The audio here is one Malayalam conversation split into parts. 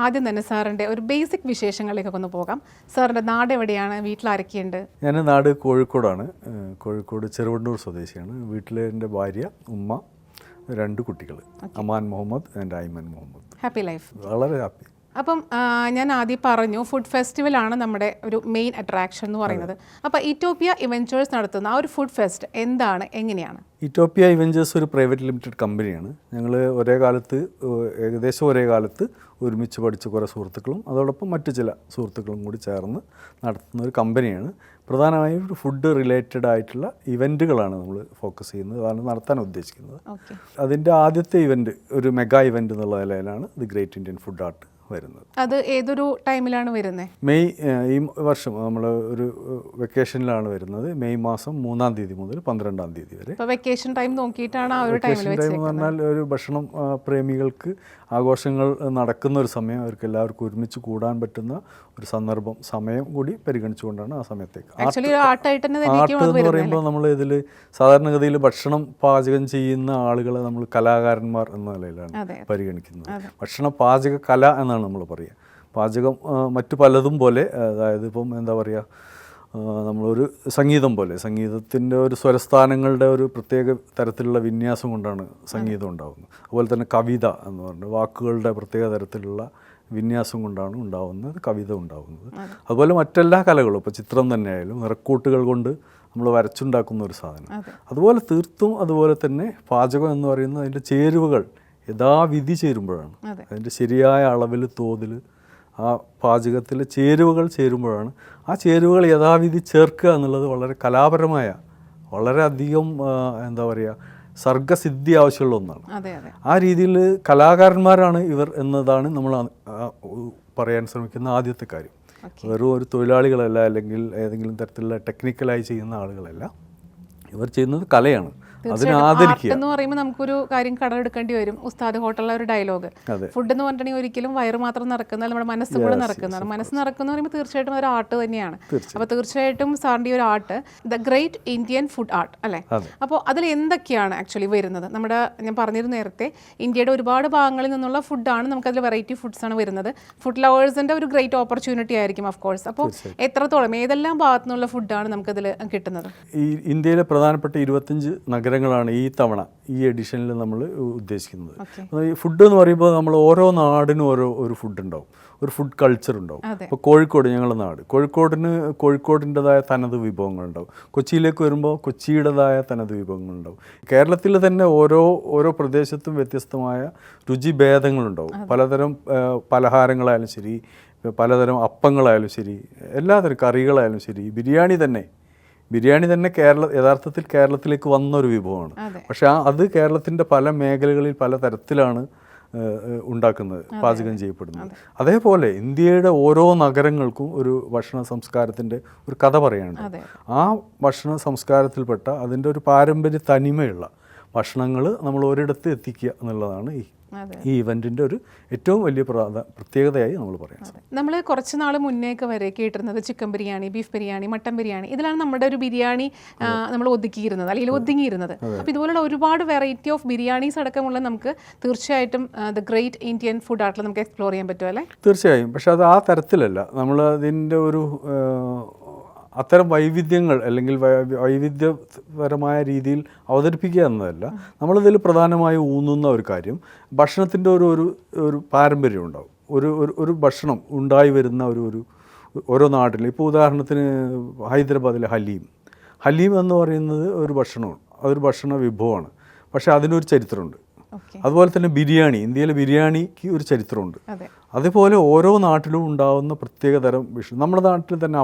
ആദ്യം തന്നെ സാറിൻ്റെ ഒരു ബേസിക് വിശേഷങ്ങളിലേക്കൊക്കെ ഒന്ന് പോകാം. സാറിൻ്റെ നാട് എവിടെയാണ്? വീട്ടിൽ ആരൊക്കെയുണ്ട്? ഞാൻ നാട് കോഴിക്കോടാണ്. കോഴിക്കോട് ചെറുവണ്ണൂർ സ്വദേശിയാണ്. വീട്ടിൽ എൻ്റെ ഭാര്യ, ഉമ്മ, 2 കുട്ടികൾ, Aman Muhammad and Aiman Muhammad. Happy life. വളരെ ഹാപ്പി. അപ്പം ഞാൻ ആദ്യം പറഞ്ഞു ഫുഡ് ഫെസ്റ്റിവലാണ് നമ്മുടെ ഒരു മെയിൻ അട്രാക്ഷൻ എന്ന് പറയുന്നത്. അപ്പോൾ ഇറ്റോപ്പിയ ഇവൻച്ചേഴ്സ് നടത്തുന്ന ആ ഒരു ഫുഡ് ഫെസ്റ്റ് എന്താണ്, എങ്ങനെയാണ്? ഇറ്റോപ്പിയ ഇവൻച്ചേഴ്സ് ഒരു പ്രൈവറ്റ് ലിമിറ്റഡ് കമ്പനിയാണ്. ഞങ്ങൾ ഏകദേശം ഒരേ കാലത്ത് ഒരുമിച്ച് പഠിച്ച കുറേ സുഹൃത്തുക്കളും അതോടൊപ്പം മറ്റു ചില സുഹൃത്തുക്കളും കൂടി ചേർന്ന് നടത്തുന്ന ഒരു കമ്പനിയാണ്. പ്രധാനമായും ഫുഡ് റിലേറ്റഡ് ആയിട്ടുള്ള ഇവൻറ്റുകളാണ് നമ്മൾ ഫോക്കസ് ചെയ്യുന്നത്, അതാണ് നടത്താൻ ഉദ്ദേശിക്കുന്നത്. അതിൻ്റെ ആദ്യത്തെ ഇവൻറ്റ് ഒരു മെഗാ ഇവൻറ്റ് എന്നുള്ള നിലയിലാണ് the great Indian food art വരുന്നത്. അത് ഏതൊരു ടൈമിലാണ് വരുന്നത്? മെയ് ഈ വർഷം നമ്മൾ ഒരു വെക്കേഷനിലാണ് വരുന്നത്. മെയ് മാസം 3-ാം തീയതി മുതൽ 12-ാം തീയതി വരെ. വെക്കേഷൻ ടൈം നോക്കിയിട്ടാണ് ആ ഒരു വെക്കേഷൻ ടൈം എന്ന് പറഞ്ഞാൽ ഒരു ഭക്ഷണം പ്രേമികൾക്ക് ആഘോഷങ്ങൾ നടക്കുന്ന ഒരു സമയം, അവർക്ക് എല്ലാവർക്കും ഒരുമിച്ച് കൂടാൻ പറ്റുന്ന ഒരു സന്ദർഭം, സമയം കൂടി പരിഗണിച്ചുകൊണ്ടാണ് ആ സമയത്തേക്ക്. ആർട്ട് എന്ന് പറയുമ്പോൾ നമ്മൾ ഇതിൽ സാധാരണഗതിയിൽ ഭക്ഷണം പാചകം ചെയ്യുന്ന ആളുകളെ നമ്മൾ കലാകാരന്മാർ എന്ന നിലയിലാണ് പരിഗണിക്കുന്നത്. ഭക്ഷണ പാചക കല എന്നാണ് നമ്മൾ പറയുക. പാചകം മറ്റു പലതും പോലെ, അതായത് ഇപ്പം എന്താ പറയുക, നമ്മളൊരു സംഗീതം പോലെ, സംഗീതത്തിൻ്റെ ഒരു സ്വരസ്ഥാനങ്ങളുടെ ഒരു പ്രത്യേക തരത്തിലുള്ള വിന്യാസം കൊണ്ടാണ് സംഗീതം ഉണ്ടാകുന്നത്. അതുപോലെ തന്നെ കവിത എന്ന് പറഞ്ഞാൽ വാക്കുകളുടെ പ്രത്യേക തരത്തിലുള്ള വിന്യാസം കൊണ്ടാണ് ഉണ്ടാകുന്നത് കവിത ഉണ്ടാകുന്നത്. അതുപോലെ മറ്റെല്ലാ കലകളും, ഇപ്പോൾ ചിത്രം തന്നെയായാലും നിറക്കൂട്ടുകൾ കൊണ്ട് നമ്മൾ വരച്ചുണ്ടാക്കുന്ന ഒരു സാധനം. അതുപോലെ തീർത്തും അതുപോലെ തന്നെ പാചകം എന്ന് പറയുന്നത് അതിൻ്റെ ചേരുവകൾ യഥാവിധി ചേരുമ്പോഴാണ്, അതിൻ്റെ ശരിയായ അളവിൽ തോതിൽ ആ പാചകത്തിൽ ചേരുവകൾ ചേരുമ്പോഴാണ്, ആ ചേരുവകൾ യഥാവിധി ചേർക്കുക എന്നുള്ളത് വളരെ കലാപരമായ, വളരെയധികം എന്താ പറയുക, സർഗസിദ്ധി ആവശ്യമുള്ള ഒന്നാണ്. ആ രീതിയിൽ കലാകാരന്മാരാണ് ഇവർ എന്നതാണ് നമ്മൾ പറയാൻ ശ്രമിക്കുന്ന ആദ്യത്തെ കാര്യം. വെറും ഒരു തൊഴിലാളികളല്ല, അല്ലെങ്കിൽ ഏതെങ്കിലും തരത്തിലുള്ള ടെക്നിക്കലായി ചെയ്യുന്ന ആളുകളല്ല. ഇവർ ചെയ്യുന്നത് കലയാണ്. എന്ന് പറയുമ്പോൾ നമുക്കൊരു കാര്യം കടമെടുക്കേണ്ടി വരും. ഉസ്താദ് ഹോട്ടലിലെ ഒരു ഡയലോഗ്, ഫുഡ് എന്ന് പറഞ്ഞിട്ടുണ്ടെങ്കിൽ ഒരിക്കലും വയറ് മാത്രം നടക്കുന്ന, നമ്മുടെ മനസ്സും കൂടെ നടക്കുന്നതാണ്. മനസ്സ് നടക്കുന്ന പറയുമ്പോൾ തീർച്ചയായിട്ടും ഒരു ആർട്ട് തന്നെയാണ്. അപ്പോൾ തീർച്ചയായിട്ടും സാറിൻ്റെ ഒരു art the great Indian food art അല്ലേ? അപ്പോൾ അതിൽ എന്തൊക്കെയാണ് ആക്ച്വലി വരുന്നത്? നമ്മുടെ ഞാൻ പറഞ്ഞിരുന്നു നേരത്തെ, ഇന്ത്യയുടെ ഒരുപാട് ഭാഗങ്ങളിൽ നിന്നുള്ള ഫുഡാണ്, നമുക്കതിൽ വെറൈറ്റി ഫുഡ്സ് ആണ് വരുന്നത്. ഫുഡ് ലവേഴ്സിൻ്റെ ഒരു ഗ്രേറ്റ് ഓപ്പർച്യൂണിറ്റി ആയിരിക്കും ഓഫ് കോഴ്സ്. അപ്പോൾ എത്രത്തോളം ഏതെല്ലാം ഭാഗത്തു നിന്നുള്ള ഫുഡാണ് നമുക്കതിൽ കിട്ടുന്നത്? ഈ ഇന്ത്യയിലെ പ്രധാനപ്പെട്ട 25 നഗരങ്ങളാണ് ഈ തവണ ഈ എഡിഷനിൽ നമ്മൾ ഉദ്ദേശിക്കുന്നത്. ഫുഡ് എന്ന് പറയുമ്പോൾ നമ്മൾ ഓരോ നാടിനും ഒരു ഫുഡ് ഉണ്ടാവും, ഒരു ഫുഡ് കൾച്ചർ ഉണ്ടാവും. ഇപ്പോൾ കോഴിക്കോട്, ഞങ്ങളുടെ നാട്, കോഴിക്കോടിൻ്റെതായ തനത് വിഭവങ്ങളുണ്ടാവും. കൊച്ചിയിലേക്ക് വരുമ്പോൾ കൊച്ചിയുടേതായ തനത് വിഭവങ്ങളുണ്ടാവും. കേരളത്തിൽ തന്നെ ഓരോ പ്രദേശത്തും വ്യത്യസ്തമായ രുചിഭേദങ്ങളുണ്ടാവും. പലതരം പലഹാരങ്ങളായാലും ശരി, പലതരം അപ്പങ്ങളായാലും ശരി, എല്ലാതരം കറികളായാലും ശരി, ബിരിയാണി തന്നെ യഥാർത്ഥത്തിൽ കേരളത്തിലേക്ക് വന്നൊരു വിഭവമാണ്. പക്ഷെ അത് കേരളത്തിൻ്റെ പല മേഖലകളിൽ പല തരത്തിലാണ് ഉണ്ടാക്കുന്നത്, പാചകം ചെയ്യപ്പെടുന്നത്. അതേപോലെ ഇന്ത്യയുടെ ഓരോ നഗരങ്ങൾക്കും ഒരു ഭക്ഷണ സംസ്കാരത്തിൻ്റെ ഒരു കഥ പറയാനുണ്ട്. ആ ഭക്ഷണ സംസ്കാരത്തിൽപ്പെട്ട അതിൻ്റെ ഒരു പാരമ്പര്യ തനിമയുള്ള ഭക്ഷണങ്ങൾ നമ്മൾ ഒരിടത്ത് എത്തിക്കുക എന്നുള്ളതാണ് ഈ ഇവൻറ്റിൻ്റെ ഒരു ഏറ്റവും വലിയ പ്രത്യേകതയായി നമ്മൾ പറയാം. നമ്മൾ കുറച്ച് നാൾ മുന്നേക്ക് വരെ കേട്ടിരുന്നത് chicken biryani, beef biryani, mutton biryani, ഇതിലാണ് നമ്മുടെ ഒരു ബിരിയാണി നമ്മൾ ഒതുക്കിയിരുന്നത് അല്ലെങ്കിൽ ഒതുങ്ങിയിരുന്നത്. അപ്പോൾ ഇതുപോലുള്ള ഒരുപാട് വെറൈറ്റി ഓഫ് ബിരിയാണീസ് അടക്കമുള്ള നമുക്ക് തീർച്ചയായിട്ടും ദ ഗ്രേറ്റ് ഇന്ത്യൻ ഫുഡ് ആർട്ടിൽ നമുക്ക് എക്സ്പ്ലോർ ചെയ്യാൻ പറ്റും അല്ലേ? തീർച്ചയായും. പക്ഷെ അത് ആ തരത്തിലല്ല. നമ്മൾ അതിൻ്റെ ഒരു അത്തരം വൈവിധ്യങ്ങൾ അല്ലെങ്കിൽ വൈവിധ്യപരമായ രീതിയിൽ അവതരിപ്പിക്കുക എന്നതല്ല. നമ്മളിതിൽ പ്രധാനമായി ഊന്നുന്ന ഒരു കാര്യം, ഭക്ഷണത്തിൻ്റെ ഒരു പാരമ്പര്യം ഉണ്ടാവും. ഒരു ഭക്ഷണം ഉണ്ടായി വരുന്ന ഓരോ നാട്ടിൽ, ഇപ്പോൾ ഉദാഹരണത്തിന് ഹൈദരാബാദിലെ ഹലീം എന്ന് പറയുന്നത് ഒരു ഭക്ഷണമാണ്, അതൊരു ഭക്ഷണ വിഭവമാണ്. പക്ഷേ അതിനൊരു ചരിത്രമുണ്ട്. അതുപോലെ തന്നെ ബിരിയാണി, ഇന്ത്യയിലെ ബിരിയാണിക്ക് ഒരു ചരിത്രമുണ്ട്. അതുപോലെ ഓരോ നാട്ടിലും ഉണ്ടാകുന്ന പ്രത്യേകതരം ഭക്ഷണം. നമ്മുടെ നാട്ടിൽ തന്നെ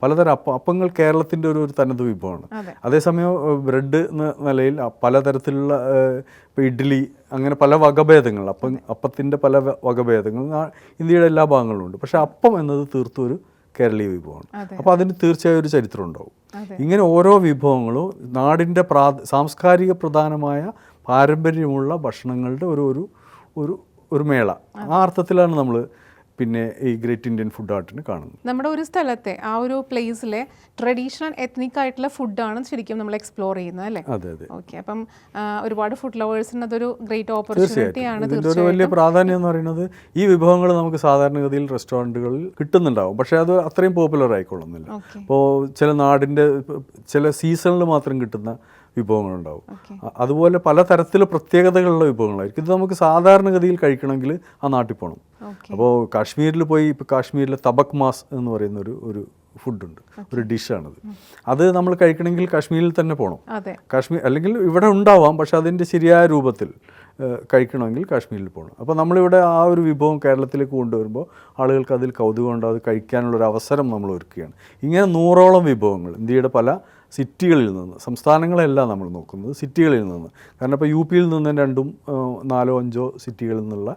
പലതരം അപ്പങ്ങൾ കേരളത്തിൻ്റെ ഒരു തനത് വിഭവമാണ്. അതേസമയം ബ്രെഡ് എന്ന നിലയിൽ പലതരത്തിലുള്ള ഇപ്പോൾ ഇഡ്ഡലി, അങ്ങനെ പല വകഭേദങ്ങൾ, അപ്പത്തിൻ്റെ പല വകഭേദങ്ങൾ ഇന്ത്യയുടെ എല്ലാ ഭാഗങ്ങളിലും ഉണ്ട്. പക്ഷേ അപ്പം എന്നത് തീർത്തും ഒരു കേരളീയ വിഭവമാണ്. അപ്പോൾ അതിന് തീർച്ചയായും ഒരു ചരിത്രം ഉണ്ടാവും. ഇങ്ങനെ ഓരോ വിഭവങ്ങളും നാടിൻ്റെ സാംസ്കാരിക പ്രധാനമായ പാരമ്പര്യമുള്ള ഭക്ഷണങ്ങളുടെ ഒരു മേള, ആ അർത്ഥത്തിലാണ് നമ്മൾ പിന്നെ ഈ ഗ്രേറ്റ് ഇന്ത്യൻ ഫുഡ് ആർട്ടിന് കാണുന്നത്. നമ്മുടെ ഒരു സ്ഥലത്തെ ആ ഒരു പ്ലേസിലെ ട്രഡീഷണൽ എത്നിക് ആയിട്ടുള്ള ഫുഡാണ് ശരിക്കും നമ്മൾ എക്സ്പ്ലോർ ചെയ്യുന്നത് അല്ലേ? അതെ അതെ. ഓക്കെ, അപ്പം ഒരുപാട് ഫുഡ് ലവേഴ്സിന് അതൊരു ഗ്രേറ്റ് ഓപ്പർച്യൂണിറ്റി ആണ്. ഇതിൻ്റെ ഒരു വലിയ പ്രാധാന്യം എന്ന് പറയുന്നത് ഈ വിഭവങ്ങൾ നമുക്ക് സാധാരണഗതിയിൽ റെസ്റ്റോറൻറ്റുകളിൽ കിട്ടുന്നുണ്ടാവും, പക്ഷേ അത് അത്രയും പോപ്പുലർ ആയിക്കൊള്ളുന്നില്ല. ഇപ്പോൾ ചില നാടിൻ്റെ ചില സീസണിൽ മാത്രം കിട്ടുന്ന വിഭവങ്ങളുണ്ടാവും. അതുപോലെ പലതരത്തിലുള്ള പ്രത്യേകതകളുള്ള വിഭവങ്ങളായിരിക്കും. ഇത് നമുക്ക് സാധാരണഗതിയിൽ കഴിക്കണമെങ്കിൽ ആ നാട്ടിൽ പോകണം. അപ്പോൾ കാശ്മീരിൽ പോയി, ഇപ്പോൾ കാശ്മീരിലെ തബക് മാസ് എന്ന് പറയുന്ന ഒരു ഫുഡുണ്ട്, ഒരു ഡിഷാണത്. അത് നമ്മൾ കഴിക്കണമെങ്കിൽ കാശ്മീരിൽ തന്നെ പോകണം. കാശ്മീർ അല്ലെങ്കിൽ ഇവിടെ ഉണ്ടാവാം, പക്ഷെ അതിൻ്റെ ശരിയായ രൂപത്തിൽ കഴിക്കണമെങ്കിൽ കാശ്മീരിൽ പോകണം. അപ്പോൾ നമ്മളിവിടെ ആ ഒരു വിഭവം കേരളത്തിലേക്ക് കൊണ്ടുവരുമ്പോൾ ആളുകൾക്ക് അതിൽ കൗതുകമുണ്ട്, അത് കഴിക്കാനുള്ളൊരു അവസരം നമ്മൾ ഒരുക്കുകയാണ്. ഇങ്ങനെ 100ഓളം വിഭവങ്ങൾ ഇന്ത്യയുടെ പല സിറ്റികളിൽ നിന്ന്, സംസ്ഥാനങ്ങളെല്ലാം നമ്മൾ നോക്കുന്നത് സിറ്റികളിൽ നിന്ന്. കാരണം ഇപ്പോൾ യു പിയിൽ നിന്ന് 2, 4, 5 സിറ്റികളിൽ നിന്നുള്ള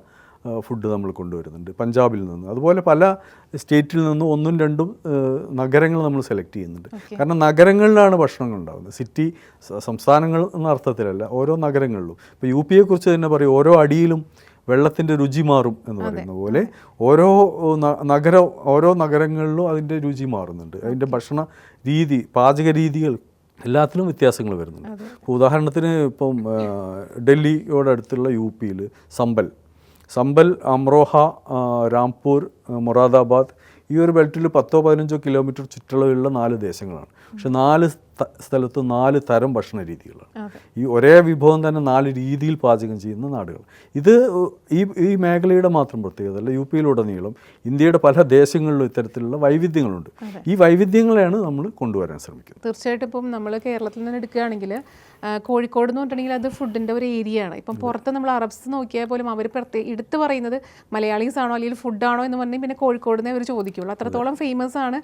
ഫുഡ് നമ്മൾ കൊണ്ടുവരുന്നുണ്ട്, പഞ്ചാബിൽ നിന്ന്. അതുപോലെ പല സ്റ്റേറ്റിൽ നിന്നും 1, 2 നഗരങ്ങൾ നമ്മൾ സെലക്ട് ചെയ്യുന്നുണ്ട്. കാരണം നഗരങ്ങളിലാണ് ഭക്ഷണങ്ങൾ ഉണ്ടാകുന്നത്, സിറ്റി സംസ്ഥാനങ്ങൾ എന്ന അർത്ഥത്തിലല്ല, ഓരോ നഗരങ്ങളിലും. ഇപ്പോൾ യു പിയെക്കുറിച്ച് തന്നെ പറയും, ഓരോ അടിയിലും വെള്ളത്തിൻ്റെ രുചി മാറും എന്ന് പറയുന്ന പോലെ ഓരോ നഗരങ്ങളിലും അതിൻ്റെ രുചി മാറുന്നുണ്ട്. അതിൻ്റെ ഭക്ഷണ രീതി, പാചക രീതികൾ എല്ലാത്തിലും വ്യത്യാസങ്ങൾ വരുന്നുണ്ട്. ഇപ്പോൾ ഉദാഹരണത്തിന് ഇപ്പം ഡൽഹിയോടടുത്തുള്ള യു പിയിൽ സംബൽ, അമ്രോഹ, രാംപൂർ, മൊറാദാബാദ്, ഈ ഒരു ബെൽറ്റിൽ 10-15 കിലോമീറ്റർ ചുറ്റളവിലുള്ള 4 ദേശങ്ങളാണ്. പക്ഷെ 4 സ്ഥലത്ത് 4 തരം ഭക്ഷണ രീതികളാണ്. ഈ ഒരേ വിഭവം തന്നെ 4 രീതിയിൽ പാചകം ചെയ്യുന്ന നാടുകൾ. ഇത് ഈ മേഖലയുടെ മാത്രം പ്രത്യേകത അല്ല, യു പിയിലുടനീളം ഇന്ത്യയുടെ പല ദേശങ്ങളിലും ഇത്തരത്തിലുള്ള വൈവിധ്യങ്ങളുണ്ട്. ഈ വൈവിധ്യങ്ങളെയാണ് നമ്മൾ കൊണ്ടുവരാൻ ശ്രമിക്കുന്നത്. തീർച്ചയായിട്ടും ഇപ്പം നമ്മൾ കേരളത്തിൽ നിന്ന് എടുക്കുകയാണെങ്കിൽ കോഴിക്കോട് എന്ന് പറഞ്ഞിട്ടുണ്ടെങ്കിൽ അത് ഫുഡിൻ്റെ ഒരു ഏരിയ ആണ്. ഇപ്പം പുറത്ത് നമ്മൾ അറബ്സ് നോക്കിയാൽ പോലും അവർ എടുത്ത് പറയുന്നത് മലയാളീസ് ആണോ അല്ലെങ്കിൽ ഫുഡാണോ എന്ന് പറഞ്ഞാൽ പിന്നെ കോഴിക്കോടിനെ അവർ ചോദിക്കുള്ളൂ. അത്രത്തോളം ഫേമസ് ആണ്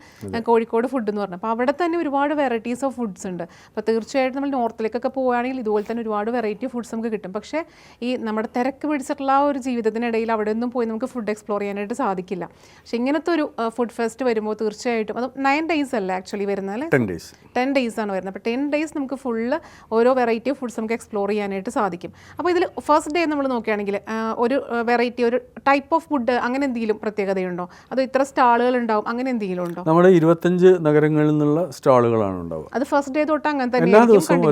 കോഴിക്കോട് ഫുഡ് എന്ന് പറഞ്ഞാൽ. അപ്പോൾ അവിടെ തന്നെ ഒരുപാട് വെറൈറ്റീസ് ഓഫ് ഫുഡ്സ് ഉണ്ട്. അപ്പോൾ തീർച്ചയായിട്ടും നമ്മൾ നോർത്തിലേക്കൊക്കെ പോവുകയാണെങ്കിൽ ഇതുപോലെ തന്നെ ഒരുപാട് വെറൈറ്റി ഫുഡ്സ് നമുക്ക് കിട്ടും. പക്ഷേ ഈ നമ്മുടെ തിരക്ക് പിടിച്ചിട്ടുള്ള ആ ഒരു ജീവിതത്തിനിടയിൽ അവിടെ ഒന്നും പോയി നമുക്ക് ഫുഡ് എക്സ്പ്ലോർ ചെയ്യാനായിട്ട് സാധിക്കില്ല. പക്ഷേ ഇങ്ങനത്തെ ഒരു ഫുഡ് ഫെസ്റ്റ് വരുമ്പോൾ തീർച്ചയായിട്ടും അത് 9 days അല്ല ആക്ച്വലി വരുന്നത് അല്ലേ? 10 days ആണ് വരുന്നത്. അപ്പോൾ 10 days നമുക്ക് ഫുള്ള് ഓരോ വെറൈറ്റി ഓഫ് ഫുഡ്സ് നമുക്ക് എക്സ്പ്ലോർ ചെയ്യാനായിട്ട് സാധിക്കും. അപ്പോൾ ഇതിൽ ഫസ്റ്റ് ഡേ നമ്മൾ നോക്കുകയാണെങ്കിൽ ഒരു വെറൈറ്റി, ഒരു ടൈപ്പ് ഓഫ് ഫുഡ് അങ്ങനെ എന്തെങ്കിലും പ്രത്യേകതയുണ്ടോ? അതോ ഇത്ര സ്റ്റാളുകൾ ഉണ്ടാവും അങ്ങനെ എന്തെങ്കിലും ഉണ്ടോ? നമ്മുടെ 25 നഗരങ്ങളിൽ നിന്നുള്ള സ്റ്റാളുകളാണ് ഉണ്ടാവുക. അത് ഫസ്റ്റ് ഡേ തൊട്ട് അങ്ങനെ തന്നെ എല്ലാ ദിവസവും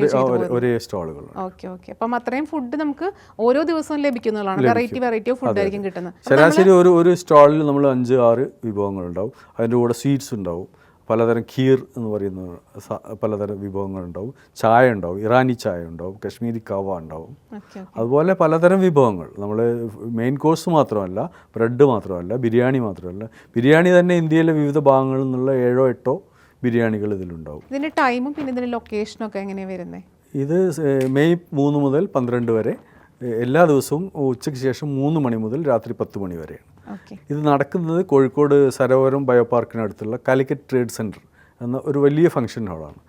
ഒരേ സ്റ്റാളുകൾ. ഓക്കെ. അപ്പം അത്രയും ഫുഡ് നമുക്ക് ഓരോ ദിവസവും ലഭിക്കുന്നതാണ്. വെറൈറ്റി ഓഫ് ഫുഡ് ആയിരിക്കും കിട്ടുന്നത്. ശരാശരി ഒരു സ്റ്റാളിൽ നമ്മൾ 5-6 വിഭവങ്ങളുണ്ടാവും. അതിൻ്റെ കൂടെ സ്വീറ്റ്സ് ഉണ്ടാവും, പലതരം ഖീർ എന്ന് പറയുന്ന പലതരം വിഭവങ്ങളുണ്ടാവും, ചായ ഉണ്ടാവും, ഇറാനി ചായ ഉണ്ടാവും, കശ്മീരി കവ ഉണ്ടാവും. അതുപോലെ പലതരം വിഭവങ്ങൾ. നമ്മൾ മെയിൻ കോഴ്സ് മാത്രമല്ല, ബ്രെഡ് മാത്രമല്ല, ബിരിയാണി മാത്രമല്ല, ബിരിയാണി തന്നെ ഇന്ത്യയിലെ വിവിധ ഭാഗങ്ങളിൽ നിന്നുള്ള 7-8 ബിരിയാണികൾ ഇതിലുണ്ടാവും. ഇതിൻ്റെ ടൈമും പിന്നെ ഇതിൻ്റെ ലൊക്കേഷനും ഒക്കെ എങ്ങനെയാണ് വരുന്നത്? ഇത് മെയ് 3 മുതൽ 12 വരെ എല്ലാ ദിവസവും ഉച്ചയ്ക്ക് ശേഷം 3 മണി മുതൽ രാത്രി 10 മണി വരെയാണ്. ഇത് നടക്കുന്നത് കോഴിക്കോട് സരോവരം ബയോപാർക്കിനടുത്തുള്ള കാലിക്കറ്റ് ട്രേഡ് സെൻറ്റർ എന്ന ഒരു വലിയ ഫംഗ്ഷൻ ഹാളാണ്.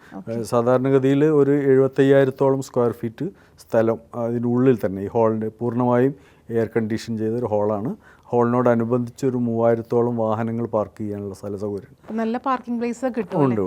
സാധാരണഗതിയിൽ ഒരു 75,000-ഓളം സ്ക്വയർ ഫീറ്റ് സ്ഥലം അതിനുള്ളിൽ തന്നെ ഈ ഹാളിൻ്റെ പൂർണ്ണമായും എയർ കണ്ടീഷൻ ചെയ്തൊരു ഹാളാണ്. ഹാളിനോടനുബന്ധിച്ച് ഒരു 3000-ഓളം വാഹനങ്ങൾ പാർക്ക് ചെയ്യാനുള്ള സ്ഥല സൗകര്യം, നല്ല പാർക്കിംഗ് പ്ലേസ് കിട്ടും. ഉണ്ട്.